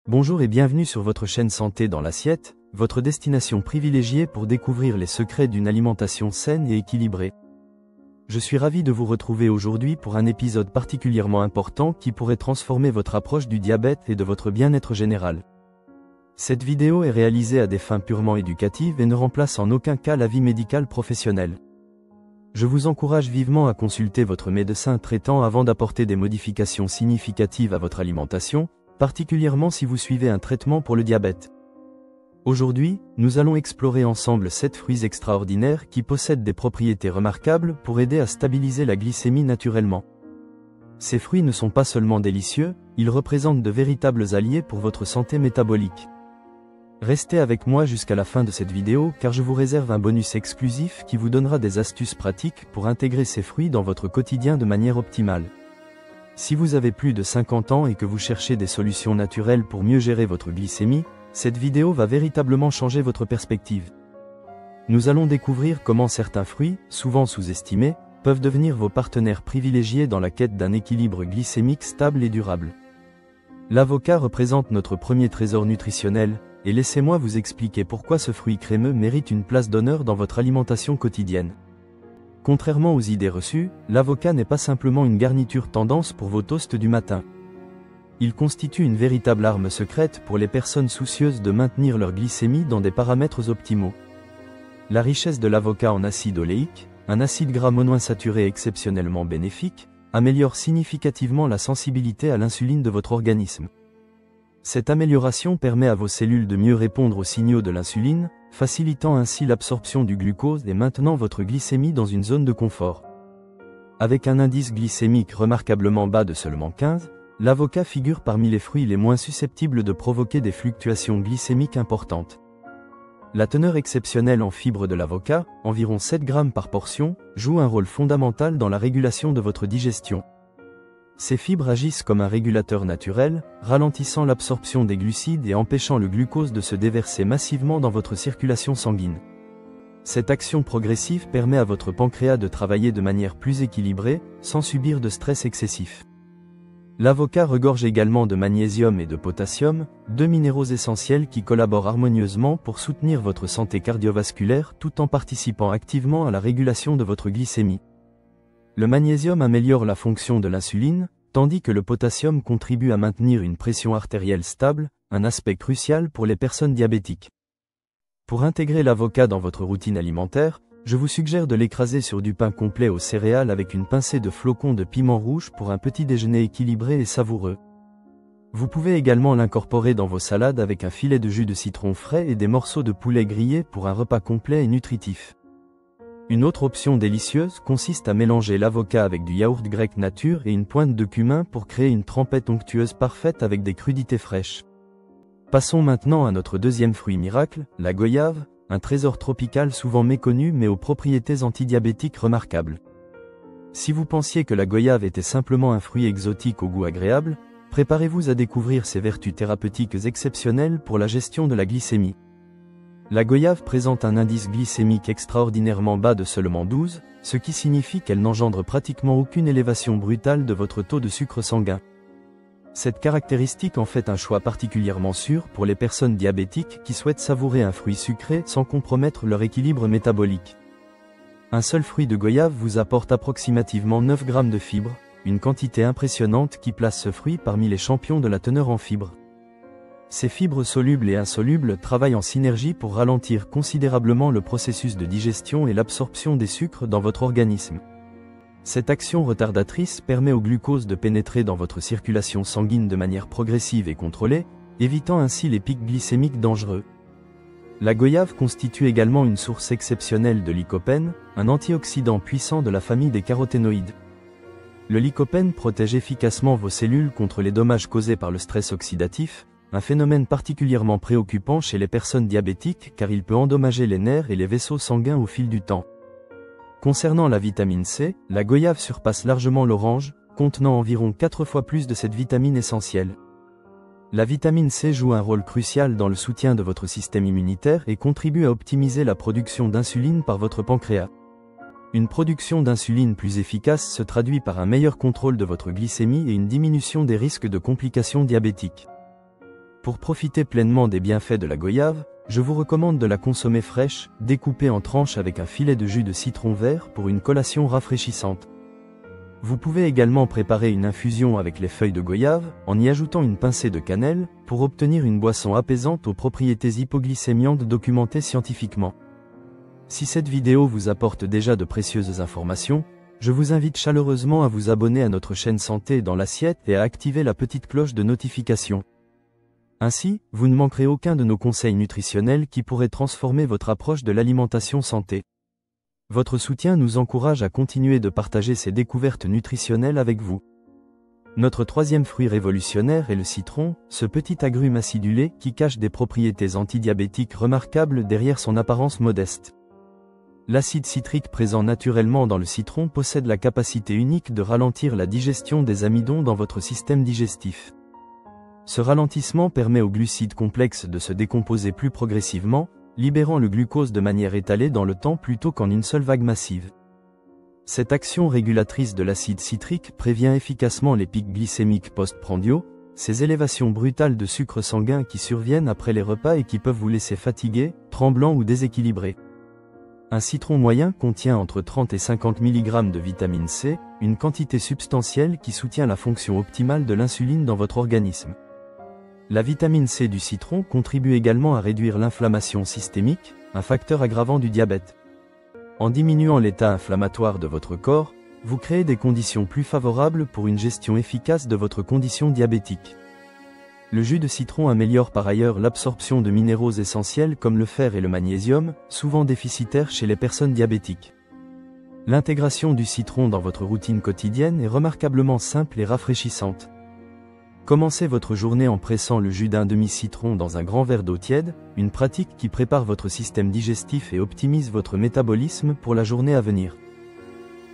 Bonjour et bienvenue sur votre chaîne Santé dans l'assiette, votre destination privilégiée pour découvrir les secrets d'une alimentation saine et équilibrée. Je suis ravi de vous retrouver aujourd'hui pour un épisode particulièrement important qui pourrait transformer votre approche du diabète et de votre bien-être général. Cette vidéo est réalisée à des fins purement éducatives et ne remplace en aucun cas l'avis médical professionnel. Je vous encourage vivement à consulter votre médecin traitant avant d'apporter des modifications significatives à votre alimentation, particulièrement si vous suivez un traitement pour le diabète. Aujourd'hui, nous allons explorer ensemble 7 fruits extraordinaires qui possèdent des propriétés remarquables pour aider à stabiliser la glycémie naturellement. Ces fruits ne sont pas seulement délicieux, ils représentent de véritables alliés pour votre santé métabolique. Restez avec moi jusqu'à la fin de cette vidéo car je vous réserve un bonus exclusif qui vous donnera des astuces pratiques pour intégrer ces fruits dans votre quotidien de manière optimale. Si vous avez plus de 50 ans et que vous cherchez des solutions naturelles pour mieux gérer votre glycémie, cette vidéo va véritablement changer votre perspective. Nous allons découvrir comment certains fruits, souvent sous-estimés, peuvent devenir vos partenaires privilégiés dans la quête d'un équilibre glycémique stable et durable. L'avocat représente notre premier trésor nutritionnel, et laissez-moi vous expliquer pourquoi ce fruit crémeux mérite une place d'honneur dans votre alimentation quotidienne. Contrairement aux idées reçues, l'avocat n'est pas simplement une garniture tendance pour vos toasts du matin. Il constitue une véritable arme secrète pour les personnes soucieuses de maintenir leur glycémie dans des paramètres optimaux. La richesse de l'avocat en acide oléique, un acide gras monoinsaturé exceptionnellement bénéfique, améliore significativement la sensibilité à l'insuline de votre organisme. Cette amélioration permet à vos cellules de mieux répondre aux signaux de l'insuline, facilitant ainsi l'absorption du glucose et maintenant votre glycémie dans une zone de confort. Avec un indice glycémique remarquablement bas de seulement 15, l'avocat figure parmi les fruits les moins susceptibles de provoquer des fluctuations glycémiques importantes. La teneur exceptionnelle en fibres de l'avocat, environ 7 grammes par portion, joue un rôle fondamental dans la régulation de votre digestion. Ces fibres agissent comme un régulateur naturel, ralentissant l'absorption des glucides et empêchant le glucose de se déverser massivement dans votre circulation sanguine. Cette action progressive permet à votre pancréas de travailler de manière plus équilibrée, sans subir de stress excessif. L'avocat regorge également de magnésium et de potassium, deux minéraux essentiels qui collaborent harmonieusement pour soutenir votre santé cardiovasculaire tout en participant activement à la régulation de votre glycémie. Le magnésium améliore la fonction de l'insuline, tandis que le potassium contribue à maintenir une pression artérielle stable, un aspect crucial pour les personnes diabétiques. Pour intégrer l'avocat dans votre routine alimentaire, je vous suggère de l'écraser sur du pain complet aux céréales avec une pincée de flocons de piment rouge pour un petit déjeuner équilibré et savoureux. Vous pouvez également l'incorporer dans vos salades avec un filet de jus de citron frais et des morceaux de poulet grillé pour un repas complet et nutritif. Une autre option délicieuse consiste à mélanger l'avocat avec du yaourt grec nature et une pointe de cumin pour créer une trempette onctueuse parfaite avec des crudités fraîches. Passons maintenant à notre deuxième fruit miracle, la goyave, un trésor tropical souvent méconnu mais aux propriétés antidiabétiques remarquables. Si vous pensiez que la goyave était simplement un fruit exotique au goût agréable, préparez-vous à découvrir ses vertus thérapeutiques exceptionnelles pour la gestion de la glycémie. La goyave présente un indice glycémique extraordinairement bas de seulement 12, ce qui signifie qu'elle n'engendre pratiquement aucune élévation brutale de votre taux de sucre sanguin. Cette caractéristique en fait un choix particulièrement sûr pour les personnes diabétiques qui souhaitent savourer un fruit sucré sans compromettre leur équilibre métabolique. Un seul fruit de goyave vous apporte approximativement 9 grammes de fibres, une quantité impressionnante qui place ce fruit parmi les champions de la teneur en fibres. Ces fibres solubles et insolubles travaillent en synergie pour ralentir considérablement le processus de digestion et l'absorption des sucres dans votre organisme. Cette action retardatrice permet au glucose de pénétrer dans votre circulation sanguine de manière progressive et contrôlée, évitant ainsi les pics glycémiques dangereux. La goyave constitue également une source exceptionnelle de lycopène, un antioxydant puissant de la famille des caroténoïdes. Le lycopène protège efficacement vos cellules contre les dommages causés par le stress oxydatif, un phénomène particulièrement préoccupant chez les personnes diabétiques car il peut endommager les nerfs et les vaisseaux sanguins au fil du temps. Concernant la vitamine C, la goyave surpasse largement l'orange, contenant environ 4 fois plus de cette vitamine essentielle. La vitamine C joue un rôle crucial dans le soutien de votre système immunitaire et contribue à optimiser la production d'insuline par votre pancréas. Une production d'insuline plus efficace se traduit par un meilleur contrôle de votre glycémie et une diminution des risques de complications diabétiques. Pour profiter pleinement des bienfaits de la goyave, je vous recommande de la consommer fraîche, découpée en tranches avec un filet de jus de citron vert pour une collation rafraîchissante. Vous pouvez également préparer une infusion avec les feuilles de goyave, en y ajoutant une pincée de cannelle, pour obtenir une boisson apaisante aux propriétés hypoglycémiantes documentées scientifiquement. Si cette vidéo vous apporte déjà de précieuses informations, je vous invite chaleureusement à vous abonner à notre chaîne Santé dans l'assiette et à activer la petite cloche de notification. Ainsi, vous ne manquerez aucun de nos conseils nutritionnels qui pourraient transformer votre approche de l'alimentation santé. Votre soutien nous encourage à continuer de partager ces découvertes nutritionnelles avec vous. Notre troisième fruit révolutionnaire est le citron, ce petit agrume acidulé qui cache des propriétés antidiabétiques remarquables derrière son apparence modeste. L'acide citrique présent naturellement dans le citron possède la capacité unique de ralentir la digestion des amidons dans votre système digestif. Ce ralentissement permet aux glucides complexes de se décomposer plus progressivement, libérant le glucose de manière étalée dans le temps plutôt qu'en une seule vague massive. Cette action régulatrice de l'acide citrique prévient efficacement les pics glycémiques post-prandiaux, ces élévations brutales de sucre sanguin qui surviennent après les repas et qui peuvent vous laisser fatigué, tremblant ou déséquilibré. Un citron moyen contient entre 30 et 50 mg de vitamine C, une quantité substantielle qui soutient la fonction optimale de l'insuline dans votre organisme. La vitamine C du citron contribue également à réduire l'inflammation systémique, un facteur aggravant du diabète. En diminuant l'état inflammatoire de votre corps, vous créez des conditions plus favorables pour une gestion efficace de votre condition diabétique. Le jus de citron améliore par ailleurs l'absorption de minéraux essentiels comme le fer et le magnésium, souvent déficitaires chez les personnes diabétiques. L'intégration du citron dans votre routine quotidienne est remarquablement simple et rafraîchissante. Commencez votre journée en pressant le jus d'un demi-citron dans un grand verre d'eau tiède, une pratique qui prépare votre système digestif et optimise votre métabolisme pour la journée à venir.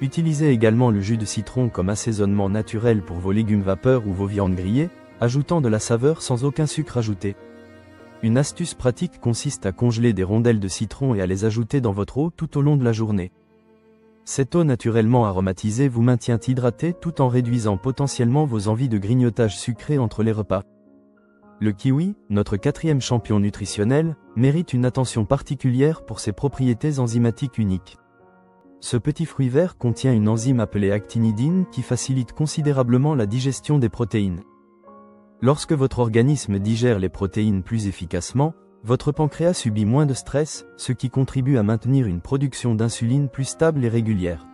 Utilisez également le jus de citron comme assaisonnement naturel pour vos légumes vapeur ou vos viandes grillées, ajoutant de la saveur sans aucun sucre ajouté. Une astuce pratique consiste à congeler des rondelles de citron et à les ajouter dans votre eau tout au long de la journée. Cette eau naturellement aromatisée vous maintient hydraté tout en réduisant potentiellement vos envies de grignotage sucré entre les repas. Le kiwi, notre quatrième champion nutritionnel, mérite une attention particulière pour ses propriétés enzymatiques uniques. Ce petit fruit vert contient une enzyme appelée actinidine qui facilite considérablement la digestion des protéines. Lorsque votre organisme digère les protéines plus efficacement, votre pancréas subit moins de stress, ce qui contribue à maintenir une production d'insuline plus stable et régulière.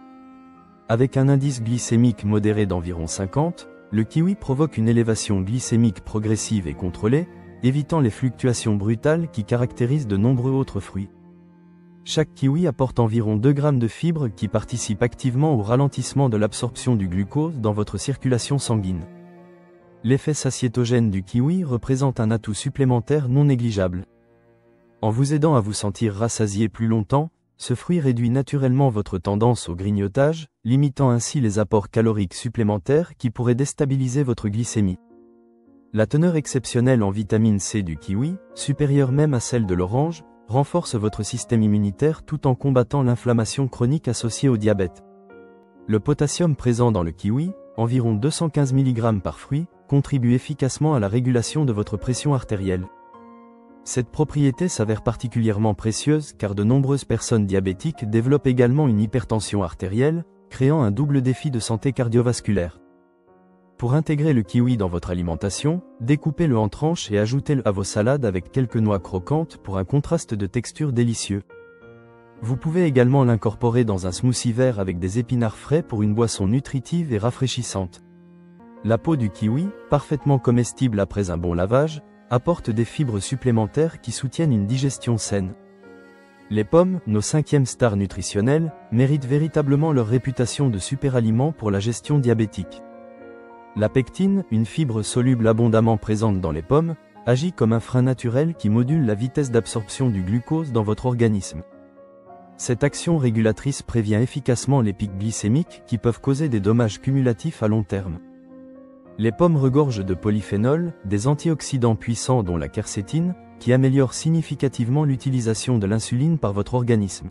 Avec un indice glycémique modéré d'environ 50, le kiwi provoque une élévation glycémique progressive et contrôlée, évitant les fluctuations brutales qui caractérisent de nombreux autres fruits. Chaque kiwi apporte environ 2 grammes de fibres qui participent activement au ralentissement de l'absorption du glucose dans votre circulation sanguine. L'effet satiétogène du kiwi représente un atout supplémentaire non négligeable. En vous aidant à vous sentir rassasié plus longtemps, ce fruit réduit naturellement votre tendance au grignotage, limitant ainsi les apports caloriques supplémentaires qui pourraient déstabiliser votre glycémie. La teneur exceptionnelle en vitamine C du kiwi, supérieure même à celle de l'orange, renforce votre système immunitaire tout en combattant l'inflammation chronique associée au diabète. Le potassium présent dans le kiwi, environ 215 mg par fruit, contribue efficacement à la régulation de votre pression artérielle. Cette propriété s'avère particulièrement précieuse car de nombreuses personnes diabétiques développent également une hypertension artérielle, créant un double défi de santé cardiovasculaire. Pour intégrer le kiwi dans votre alimentation, découpez-le en tranches et ajoutez-le à vos salades avec quelques noix croquantes pour un contraste de texture délicieux. Vous pouvez également l'incorporer dans un smoothie vert avec des épinards frais pour une boisson nutritive et rafraîchissante. La peau du kiwi, parfaitement comestible après un bon lavage, apporte des fibres supplémentaires qui soutiennent une digestion saine. Les pommes, nos 5e stars nutritionnelles, méritent véritablement leur réputation de super-aliment pour la gestion diabétique. La pectine, une fibre soluble abondamment présente dans les pommes, agit comme un frein naturel qui module la vitesse d'absorption du glucose dans votre organisme. Cette action régulatrice prévient efficacement les pics glycémiques qui peuvent causer des dommages cumulatifs à long terme. Les pommes regorgent de polyphénols, des antioxydants puissants dont la quercétine, qui améliore significativement l'utilisation de l'insuline par votre organisme.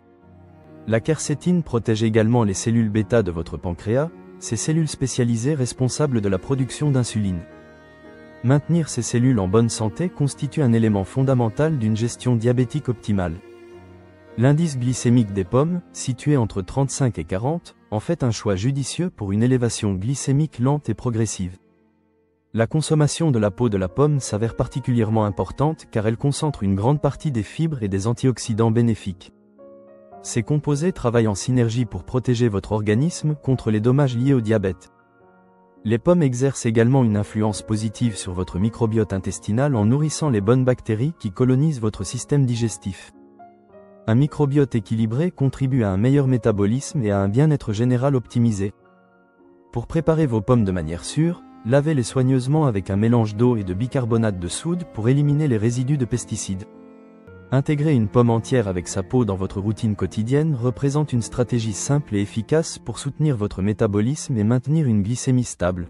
La quercétine protège également les cellules bêta de votre pancréas, ces cellules spécialisées responsables de la production d'insuline. Maintenir ces cellules en bonne santé constitue un élément fondamental d'une gestion diabétique optimale. L'indice glycémique des pommes, situé entre 35 et 40, en fait un choix judicieux pour une élévation glycémique lente et progressive. La consommation de la peau de la pomme s'avère particulièrement importante car elle concentre une grande partie des fibres et des antioxydants bénéfiques. Ces composés travaillent en synergie pour protéger votre organisme contre les dommages liés au diabète. Les pommes exercent également une influence positive sur votre microbiote intestinal en nourrissant les bonnes bactéries qui colonisent votre système digestif. Un microbiote équilibré contribue à un meilleur métabolisme et à un bien-être général optimisé. Pour préparer vos pommes de manière sûre, lavez-les soigneusement avec un mélange d'eau et de bicarbonate de soude pour éliminer les résidus de pesticides. Intégrer une pomme entière avec sa peau dans votre routine quotidienne représente une stratégie simple et efficace pour soutenir votre métabolisme et maintenir une glycémie stable.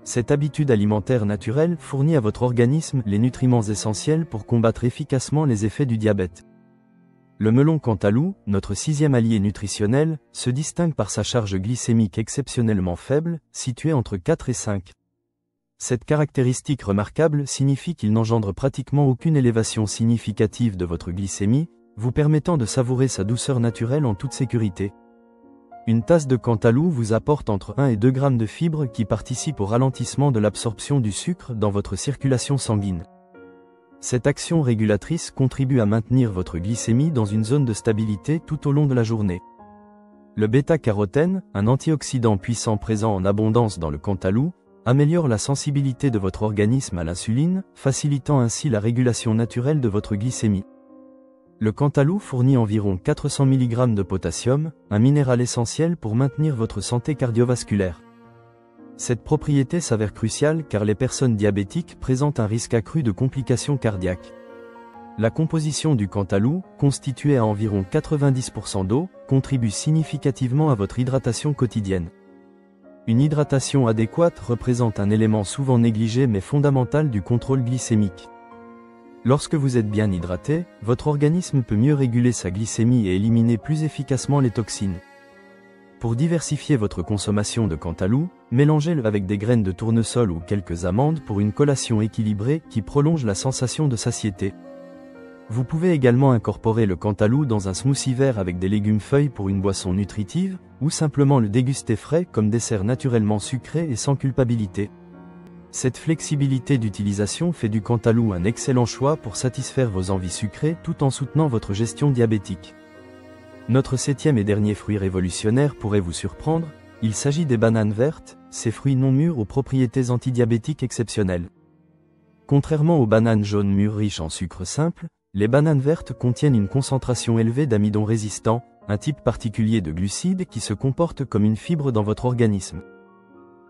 Cette habitude alimentaire naturelle fournit à votre organisme les nutriments essentiels pour combattre efficacement les effets du diabète. Le melon Cantaloup, notre 6e allié nutritionnel, se distingue par sa charge glycémique exceptionnellement faible, située entre 4 et 5. Cette caractéristique remarquable signifie qu'il n'engendre pratiquement aucune élévation significative de votre glycémie, vous permettant de savourer sa douceur naturelle en toute sécurité. Une tasse de Cantaloup vous apporte entre 1 et 2 grammes de fibres qui participent au ralentissement de l'absorption du sucre dans votre circulation sanguine. Cette action régulatrice contribue à maintenir votre glycémie dans une zone de stabilité tout au long de la journée. Le bêta-carotène, un antioxydant puissant présent en abondance dans le Cantaloup, améliore la sensibilité de votre organisme à l'insuline, facilitant ainsi la régulation naturelle de votre glycémie. Le Cantaloup fournit environ 400 mg de potassium, un minéral essentiel pour maintenir votre santé cardiovasculaire. Cette propriété s'avère cruciale car les personnes diabétiques présentent un risque accru de complications cardiaques. La composition du Cantaloup, constituée à environ 90% d'eau, contribue significativement à votre hydratation quotidienne. Une hydratation adéquate représente un élément souvent négligé mais fondamental du contrôle glycémique. Lorsque vous êtes bien hydraté, votre organisme peut mieux réguler sa glycémie et éliminer plus efficacement les toxines. Pour diversifier votre consommation de Cantaloup, mélangez-le avec des graines de tournesol ou quelques amandes pour une collation équilibrée qui prolonge la sensation de satiété. Vous pouvez également incorporer le Cantaloup dans un smoothie vert avec des légumes feuilles pour une boisson nutritive, ou simplement le déguster frais comme dessert naturellement sucré et sans culpabilité. Cette flexibilité d'utilisation fait du Cantaloup un excellent choix pour satisfaire vos envies sucrées tout en soutenant votre gestion diabétique. Notre 7e et dernier fruit révolutionnaire pourrait vous surprendre, il s'agit des bananes vertes, ces fruits non mûrs aux propriétés antidiabétiques exceptionnelles. Contrairement aux bananes jaunes mûres riches en sucre simple, les bananes vertes contiennent une concentration élevée d'amidon résistant, un type particulier de glucides qui se comporte comme une fibre dans votre organisme.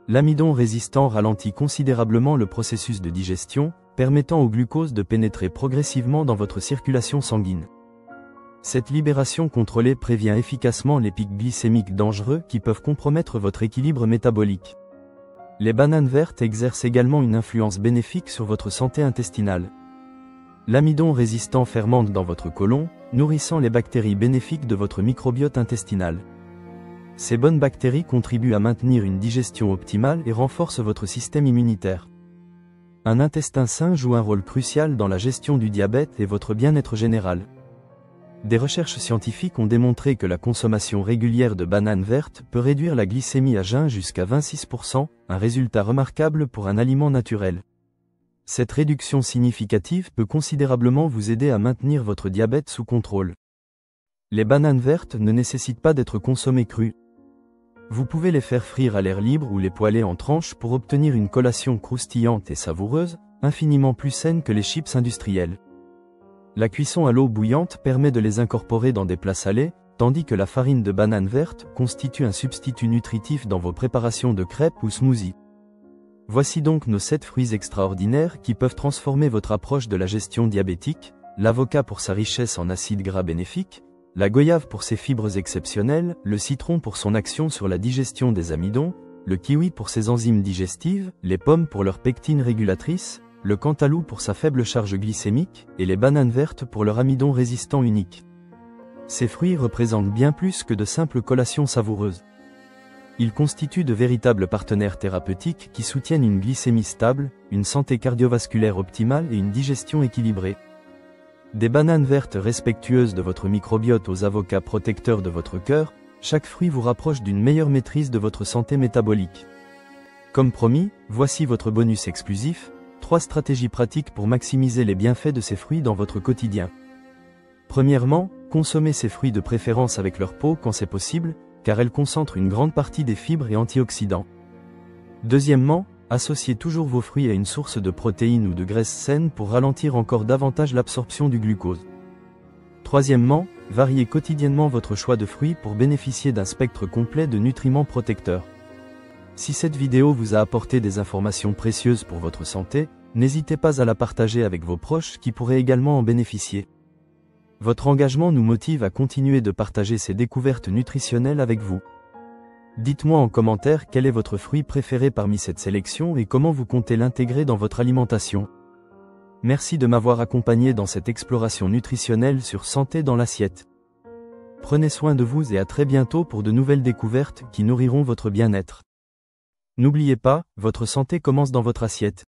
L'amidon résistant ralentit considérablement le processus de digestion, permettant au glucose de pénétrer progressivement dans votre circulation sanguine. Cette libération contrôlée prévient efficacement les pics glycémiques dangereux qui peuvent compromettre votre équilibre métabolique. Les bananes vertes exercent également une influence bénéfique sur votre santé intestinale. L'amidon résistant fermente dans votre côlon, nourrissant les bactéries bénéfiques de votre microbiote intestinal. Ces bonnes bactéries contribuent à maintenir une digestion optimale et renforcent votre système immunitaire. Un intestin sain joue un rôle crucial dans la gestion du diabète et votre bien-être général. Des recherches scientifiques ont démontré que la consommation régulière de bananes vertes peut réduire la glycémie à jeun jusqu'à 26%, un résultat remarquable pour un aliment naturel. Cette réduction significative peut considérablement vous aider à maintenir votre diabète sous contrôle. Les bananes vertes ne nécessitent pas d'être consommées crues. Vous pouvez les faire frire à l'air libre ou les poêler en tranches pour obtenir une collation croustillante et savoureuse, infiniment plus saine que les chips industriels. La cuisson à l'eau bouillante permet de les incorporer dans des plats salés, tandis que la farine de banane verte constitue un substitut nutritif dans vos préparations de crêpes ou smoothies. Voici donc nos 7 fruits extraordinaires qui peuvent transformer votre approche de la gestion diabétique: l'avocat pour sa richesse en acides gras bénéfiques, la goyave pour ses fibres exceptionnelles, le citron pour son action sur la digestion des amidons, le kiwi pour ses enzymes digestives, les pommes pour leur pectine régulatrice, le Cantaloup pour sa faible charge glycémique, et les bananes vertes pour leur amidon résistant unique. Ces fruits représentent bien plus que de simples collations savoureuses. Ils constituent de véritables partenaires thérapeutiques qui soutiennent une glycémie stable, une santé cardiovasculaire optimale et une digestion équilibrée. Des bananes vertes respectueuses de votre microbiote aux avocats protecteurs de votre cœur, chaque fruit vous rapproche d'une meilleure maîtrise de votre santé métabolique. Comme promis, voici votre bonus exclusif, 3 stratégies pratiques pour maximiser les bienfaits de ces fruits dans votre quotidien. Premièrement, consommez ces fruits de préférence avec leur peau quand c'est possible, car elles concentrent une grande partie des fibres et antioxydants. Deuxièmement, associez toujours vos fruits à une source de protéines ou de graisses saines pour ralentir encore davantage l'absorption du glucose. Troisièmement, variez quotidiennement votre choix de fruits pour bénéficier d'un spectre complet de nutriments protecteurs. Si cette vidéo vous a apporté des informations précieuses pour votre santé, n'hésitez pas à la partager avec vos proches qui pourraient également en bénéficier. Votre engagement nous motive à continuer de partager ces découvertes nutritionnelles avec vous. Dites-moi en commentaire quel est votre fruit préféré parmi cette sélection et comment vous comptez l'intégrer dans votre alimentation. Merci de m'avoir accompagné dans cette exploration nutritionnelle sur Santé dans l'assiette. Prenez soin de vous et à très bientôt pour de nouvelles découvertes qui nourriront votre bien-être. N'oubliez pas, votre santé commence dans votre assiette.